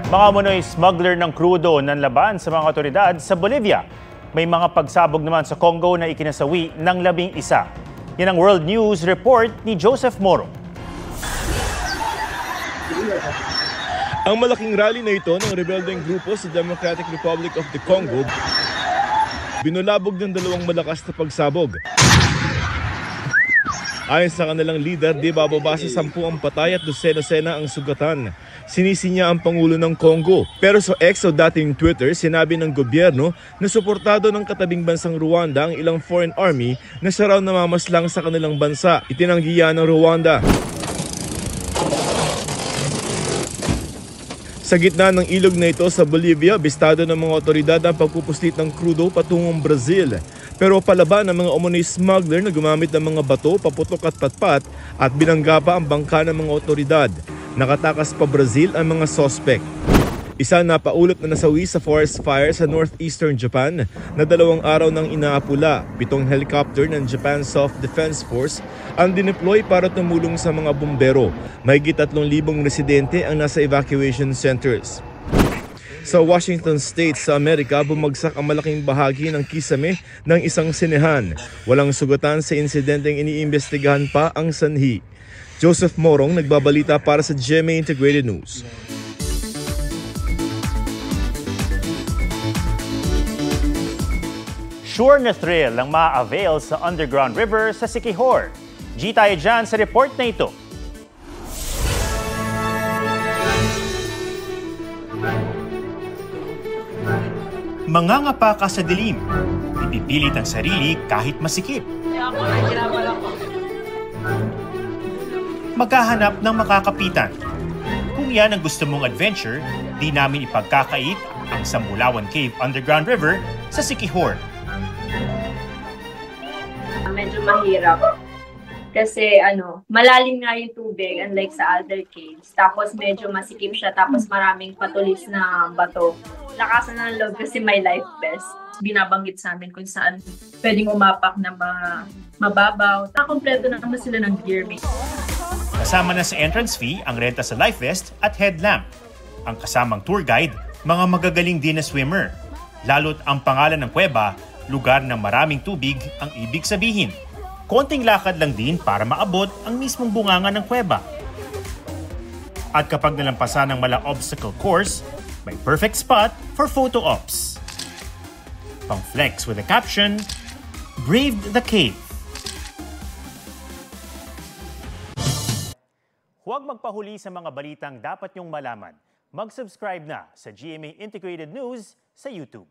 Mga Monoy smuggler ng krudo nanlaban sa mga otoridad sa Bolivia. May mga pagsabog naman sa Congo na ikinasawi ng 11. Yan ang World News Report ni Joseph Moro. Ang malaking rally na ito ng rebeldeng grupo sa Democratic Republic of the Congo binulabog ng 2 malakas na pagsabog. Ayon sa kanilang leader, di bababa sa 10 ang patay at 12 ang sugatan. Sinisi niya ang Pangulo ng Congo. Pero sa X o dating Twitter, sinabi ng gobyerno na suportado ng katabing bansang Rwanda ang ilang foreign army na siya raw namamaslang sa kanilang bansa. Itinanggi yan ng Rwanda. Sa gitna ng ilog na ito sa Bolivia, bistado ng mga otoridad ang pagpupuslit ng krudo patungong Brazil. Pero palaban ng mga umano'y smuggler na gumamit ng mga bato, paputok at patpat at binangga pa ang bangka ng mga otoridad. Nakatakas pa Brazil ang mga sospek. Isa na paulot na nasawi sa forest fire sa northeastern Japan na 2 araw nang inaapula. 7 helicopter ng Japan Self-Defense Force ang dineploy para tumulong sa mga bumbero. Mahigit 3,000 residente ang nasa evacuation centers. Sa Washington State sa Amerika, bumagsak ang malaking bahagi ng kisame ng isang sinehan. Walang sugatan sa insidenteng iniimbestigahan pa ang sanhi. Joseph Morong nagbabalita para sa GMA Integrated News. Sure na thrill ang ma-avail sa underground river sa Siquijor. G tayo dyan sa report na ito. Mangangapa ka sa dilim. Ipipilit ang sarili kahit masikip. Maghahanap ng makakapitan. Kung yan ang gusto mong adventure, di namin ipagkakait ang Sambulawan Cave Underground River sa Siquijor. Medyo mahirap. Kasi malalim nga yung tubig unlike sa other caves. Tapos medyo masikip siya, tapos maraming patulis na bato. Lakasan ng loob kasi may life vest. Binabanggit sa amin kung saan pwedeng umapak na mababaw. Nakompleto na naman sila ng gear mix. Kasama na sa entrance fee ang renta sa life vest at headlamp. Ang kasamang tour guide, mga magagaling din na swimmer. Lalo't ang pangalan ng kuweba, lugar ng maraming tubig ang ibig sabihin. Konting lakad lang din para maabot ang mismong bunganga ng kuweba. At kapag nalampasan ng mala obstacle course, may perfect spot for photo ops. Pang-flex with the caption, "Braved the Cave." Huwag magpahuli sa mga balitang dapat niyong malaman. Mag-subscribe na sa GMA Integrated News sa YouTube.